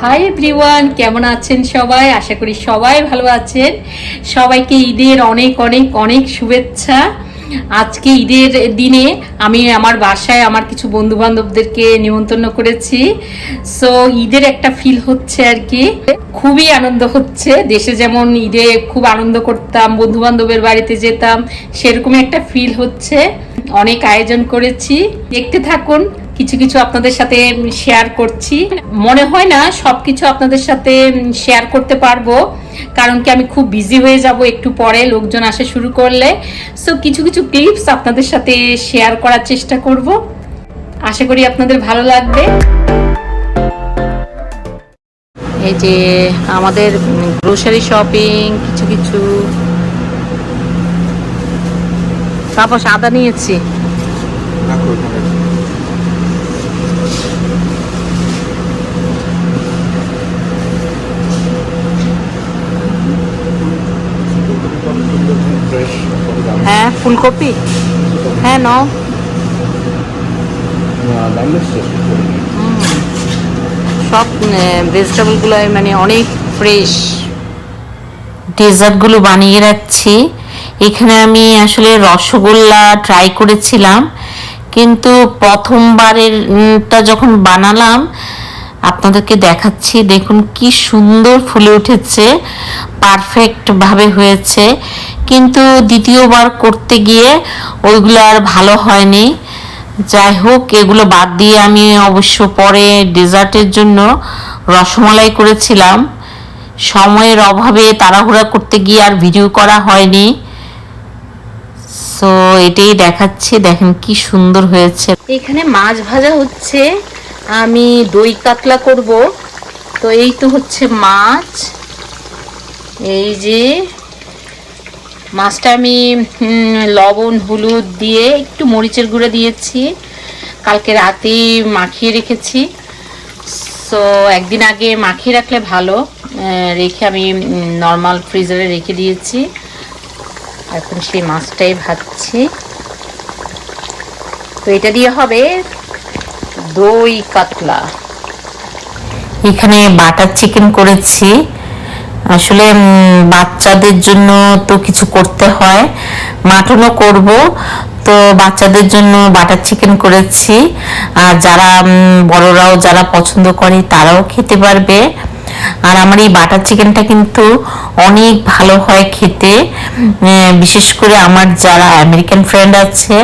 Hi everyone, কেমন আছেন সবাই? আশা করি সবাই ভালো আছেন। সবাইকে ঈদের অনেক অনেক অনেক শুভেচ্ছা। আজকে ঈদের দিনে আমি আমার বাসায় আমার কিছু বন্ধু বান্ধবদেরকে নিমন্ত্রণ করেছি। সো ঈদের একটা ফিল হচ্ছে আর কি, খুবই আনন্দ হচ্ছে। দেশে যেমন ঈদে খুব আনন্দ করতাম, বন্ধু বান্ধবের বাড়িতে যেতাম, সেরকম একটা ফিল হচ্ছে। অনেক আয়োজন করেছি, দেখতে থাকুন। কিছু কিছু আপনাদের সাথে শেয়ার করছি। মনে হয় না সবকিছু আপনাদের সাথে শেয়ার করতে পারবো, কারণ কি আমি খুব বিজি হয়ে যাব একটু পরে লোকজন আসা শুরু করলে। সো কিছু কিছু ক্লিপস আপনাদের সাথে শেয়ার করার চেষ্টা করব, আশা করি আপনাদের ভালো লাগবে। এই যে আমাদের গ্রোসারি শপিং, কিছু কিছু তারপর আদা নিয়েছি। হ্যাঁ, ফুলকপি, হ্যাঁ নাও। সব ভেজিটেবলগুলো মানে অনেক ফ্রেশ। ডেজার্টগুলো বানিয়ে রাখছি। এখানে আমি আসলে রসগোল্লা ট্রাই করেছিলাম, কিন্তু প্রথমবারেরটা যখন বানালাম আপনাদেরকে দেখাচ্ছি, দেখুন কি সুন্দর ফুলে উঠেছে, পারফেক্টভাবে হয়েছে। কিন্তু দ্বিতীয়বার করতে গিয়ে ওইগুলো আর ভালো হয়নি। যাই হোক, এগুলো বাদ দিয়ে আমি অবশ্য পরে ডেজার্টের জন্য রসমালাই করেছিলাম। সময়ের অভাবে তাড়াহুড়া করতে গিয়ে আর ভিডিও করা হয়নি। সো এটাই দেখাচ্ছি, দেখেন কি সুন্দর হয়েছে। এখানে মাছ ভাজা হচ্ছে, আমি দই কাতলা করব। তো এই তো হচ্ছে মাছ। এই যে মাছটা আমি লবণ হলুদ দিয়ে একটু মরিচের গুঁড়ো দিয়েছি, কালকে রাতে মাখিয়ে রেখেছি। সো একদিন আগে মাখিয়ে রাখলে ভালো, রেখে আমি নর্মাল ফ্রিজারে রেখে দিয়েছি। এখন সেই মাছটাই ভাজছি। তো এটা দিয়ে হবে দই কাতলা। এখানে বাটার চিকেন করেছি। আসলে বাচ্চাদের জন্য তো কিছু করতে হয়, মাটনও করব। তো বাচ্চাদের জন্য বাটার চিকেন করেছি, আর যারা বড়রাও যারা পছন্দ করে তারাও খেতে পারবে। আর আমার এই বাটার চিকেনটা কিন্তু অনেক ভালো হয় খেতে, বিশেষ করে আমার যারা আমেরিকান ফ্রেন্ড আছে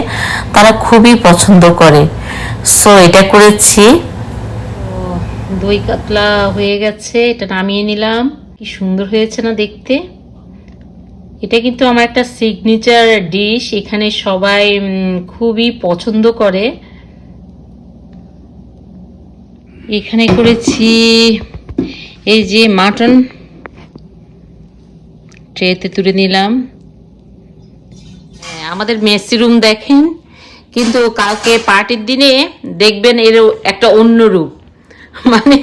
তারা খুবই পছন্দ করে। সো এটা করেছি। দই কাতলা হয়ে গেছে, এটা নামিয়ে নিলাম। কি সুন্দর হয়েছে না দেখতে। এটা কিন্তু আমার একটা সিগনেচার ডিশ, এখানে সবাই খুবই পছন্দ করে। এখানে করেছি এই যে মাটন, ট্রেতে তুলে নিলাম। আমাদের মেসি রুম দেখেন, কিন্তু কালকে পার্টির দিনে দেখবেন এর একটা অন্য রূপ। মানে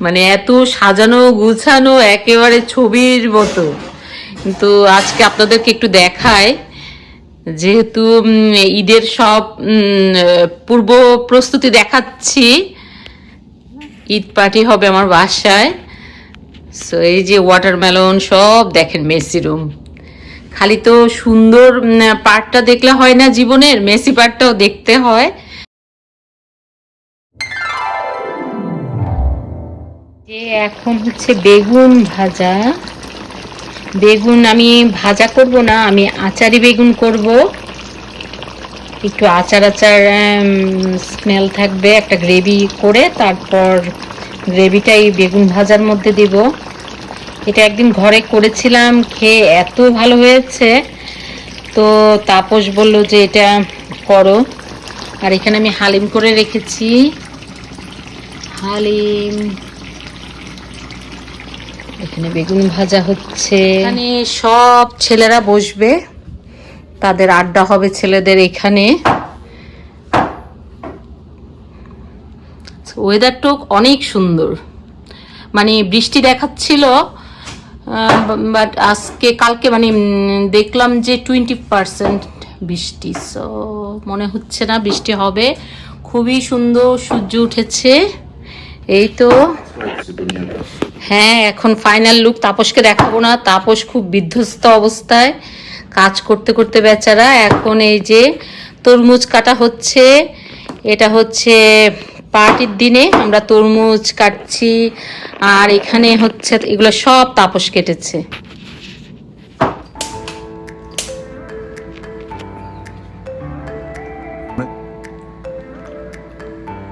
মানে এত সাজানো গুছানো, একেবারে ছবির মতো। কিন্তু আজকে আপনাদেরকে একটু দেখায়, যেহেতু ঈদের সব পূর্ব প্রস্তুতি দেখাচ্ছি। ঈদ পার্টি হবে আমার বাসায়। সো এই যে ওয়াটারমেলন সব দেখেন, মেসি রুম। খালি তো সুন্দর পার্টটা দেখলে হয় না, জীবনের মেসি পার্টটাও দেখতে হয়। যে এখন হচ্ছে বেগুন ভাজা। বেগুন আমি ভাজা করব না, আমি আচারি বেগুন করব। একটু আচার আচার স্মেল থাকবে, একটা গ্রেভি করে তারপর গ্রেভিটাই বেগুন ভাজার মধ্যে দেব। এটা একদিন ঘরে করেছিলাম, খেয়ে এত ভালো হয়েছে, তো তাপস বলল যে এটা করো। আর এখানে আমি হালিম করে রেখেছি, হালিম। এখানে বেগুন ভাজা হচ্ছে। এখানে সব ছেলেরা বসবে, তাদের আড্ডা হবে ছেলেদের এখানে। ওয়েদারটা অনেক সুন্দর, মানে বৃষ্টি দেখাচ্ছিল, বাট আজকে কালকে মানে দেখলাম যে 20% বৃষ্টি। সো মনে হচ্ছে না বৃষ্টি হবে, খুবই সুন্দর সূর্য উঠেছে। এই তো হ্যাঁ, এখন ফাইনাল লুক। তাপসকে দেখাবো না, তাপস খুব বিধ্বস্ত অবস্থায় কাজ করতে করতে বেচারা। এখন এই যে তরমুজ কাটা হচ্ছে, এটা হচ্ছে পার্টির দিনে আমরা তরমুজ কাটছি। আর এখানে হচ্ছে এগুলো সব তাপস কেটেছে।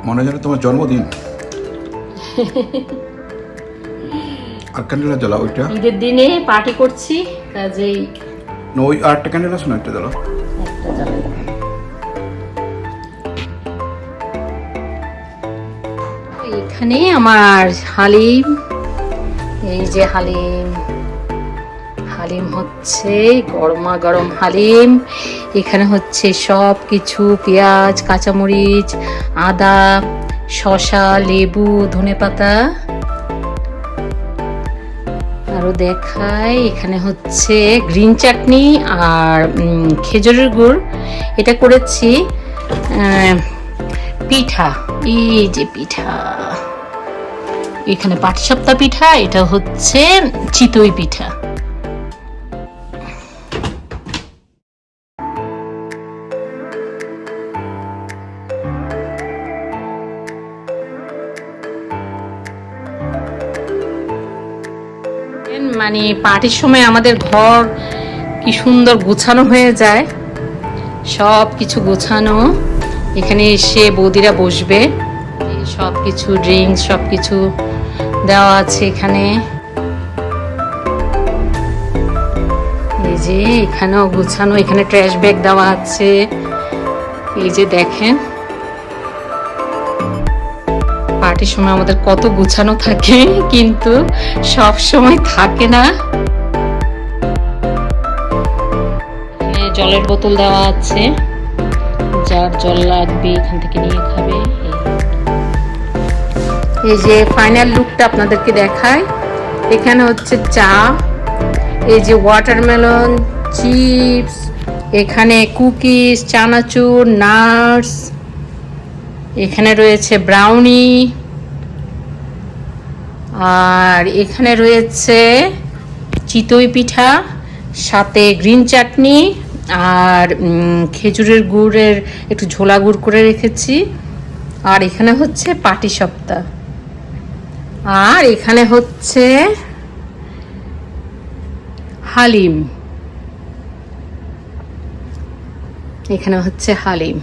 মনে হয় তোমার জন্মদিন। আর ক্যান্ডেল জ্বালাও, ওইটা ঈদের দিনে পার্টি করছি, কাজেই ওই আরেকটা ক্যান্ডেল আছে না, একটা জ্বালাও। এখানে আমার হালিম, এই যে হালিম, হালিম হচ্ছে গরমা গরম হালিম। এখানে হচ্ছে সব কিছু পেঁয়াজ, কাঁচামরিচ, আদা, শসা, লেবু, ধনেপাতা। আরো দেখায়, এখানে হচ্ছে গ্রিন চাটনি আর খেজুরের গুড়। এটা করেছি পিঠা, এই যে পিঠা, এখানে পাটিসাপটা পিঠা, এটা হচ্ছে চিতই পিঠা। মানে পার্টির সময় আমাদের ঘর কি সুন্দর গোছানো হয়ে যায়, সব কিছু গোছানো। এখানে এসে বৌদিরা বসবে, সব কিছু ড্রিঙ্কস সব কিছু দেওয়া আছে এখানে। এই যে এখানেও গোছানো, এখানে ট্র্যাশ ব্যাগ দেওয়া আছে। এই যে দেখেন, পার্টির সময় আমাদের কত গোছানো থাকে, কিন্তু সব সময় থাকে না। এখানে জলের বোতল দেওয়া আছে, যার জল লাগবে এখান থেকে নিয়ে খাবে। এই যে ফাইনাল লুকটা আপনাদেরকে দেখায়। এখানে হচ্ছে চা, এই যে ওয়াটারমেলন, চিপস, এখানে কুকিজ, চানাচুর, নাটস, এখানে রয়েছে ব্রাউনি, আর এখানে রয়েছে চিতই পিঠা, সাথে গ্রিন চাটনি আর খেজুরের গুড়ের একটু ঝোলা গুড় করে রেখেছি। আর এখানে হচ্ছে পাটিসাপটা, আর এখানে হচ্ছে হালিম, এখানে হচ্ছে হালিম।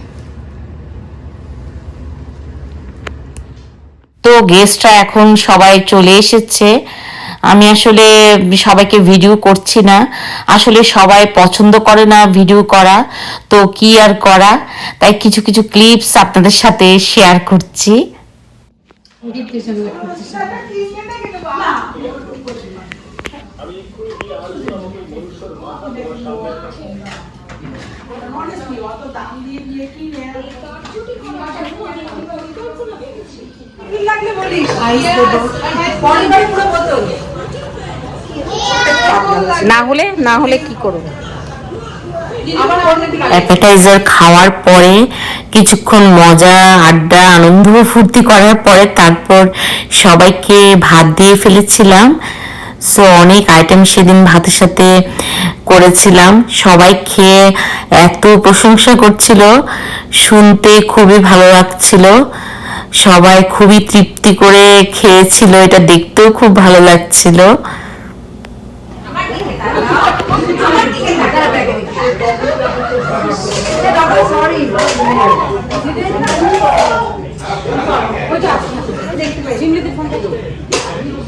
তো গেস্টরা এখন সবাই চলে এসেছে। আমি আসলে সবাইকে ভিডিও করছি না, আসলে সবাই পছন্দ করে না ভিডিও করা, তো কি আর করা, তাই কিছু কিছু ক্লিপস আপনাদের সাথে শেয়ার করছি। না হলে কি করব। অ্যাপেটাইজার খাওয়ার পরে কিছুক্ষণ মজা, আড্ডা, আনন্দ, ফুর্তি করার পরে তারপর সবাইকে ভাত দিয়ে ফেলেছিলাম। সো অনেক আইটেম সেদিন ভাতের সাথে করেছিলাম। সবাই খেয়ে এত প্রশংসা করছিল, শুনতে খুবই ভালো লাগছিল। সবাই খুবই তৃপ্তি করে খেয়েছিল, এটা দেখতেও খুব ভালো লাগছিল।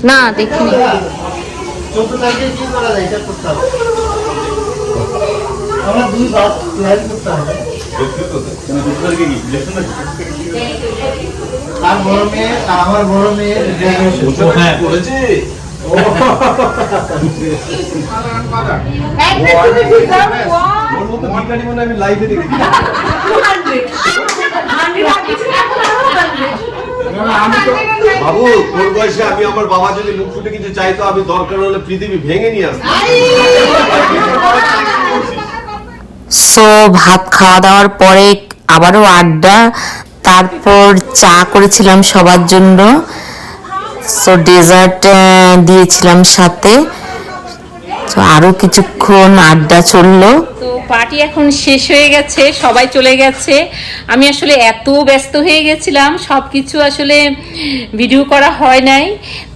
না দেখিনি। আমার বড় মেয়ে আমি লাইভে দেখি। বাবু তোর বয়সে আমি আমার বাবা যদি মুখ ফুটে কিছু চাইতো, আমি দরকার হলে পৃথিবী ভেঙে নিয়ে আসতাম। সো ভাত খাওয়া দাওয়ার পরে আবারও আড্ডা, তারপর চা করেছিলাম সবার জন্য, সো ডেজার্ট দিয়েছিলাম সাথে। তো আরো কিছুক্ষণ আড্ডা চললো। তো পার্টি এখন শেষ হয়ে গেছে, সবাই চলে গেছে। আমি আসলে এত ব্যস্ত হয়ে গেছিলাম, সব কিছু আসলে ভিডিও করা হয় নাই,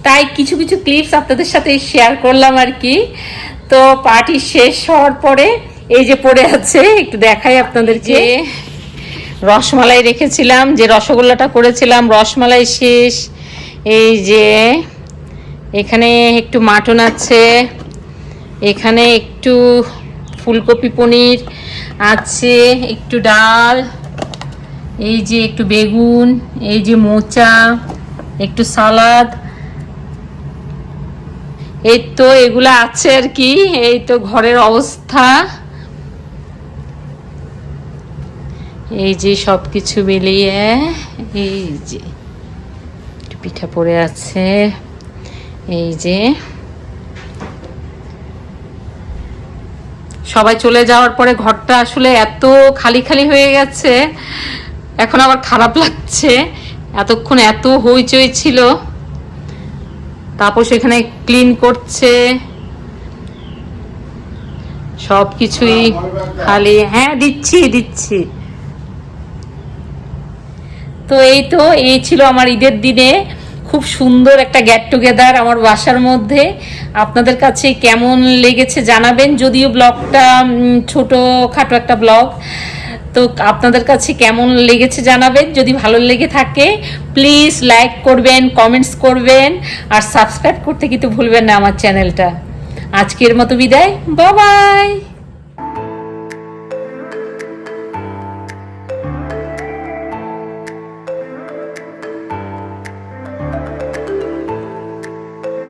তাই কিছু কিছু ক্লিপস আপনাদের সাথে শেয়ার করলাম আর কি। তো পার্টি শেষ হওয়ার পরে এই যে পড়ে আছে, একটু দেখাই আপনাদেরকে। রসমালাই রেখেছিলাম, যে রসগোল্লাটা করেছিলাম, রসমালাই শেষ। এই যে এখানে একটু মাটন আছে, এখানে একটু ফুলকপি পনির আছে, একটু ডাল, এই যে একটু বেগুন, এই যে মোচা, একটু সালাদ, এই তো এগুলা আছে আর কি। এই তো ঘরের অবস্থা, এই যে সবকিছু মিলিয়ে। এই যে একটু পিঠা পড়ে আছে, এই যে সবাই চলে যাওয়ার পরে ঘরটা আসলে এত খালি খালি হয়ে গেছে, এখন আবার খারাপ লাগছে। এতক্ষণ এত হইচই ছিল, তারপর সেখানে ক্লিন করছে, সবকিছুই খালি। হ্যাঁ দিচ্ছি দিচ্ছি। তো এই ছিল আমার ঈদের দিনে খুব সুন্দর একটা গেট টুগেদার আমার বাসার মধ্যে। আপনাদের কাছে কেমন লেগেছে জানাবেন, যদিও ব্লগটা ছোটখাটো একটা ব্লগ। তো আপনাদের কাছে কেমন লেগেছে জানাবেন। যদি ভালো লেগে থাকে প্লিজ লাইক করবেন, কমেন্টস করবেন, আর সাবস্ক্রাইব করতে কিন্তু ভুলবেন না আমার চ্যানেলটা। আজকের মতো বিদায়, বাই বাই।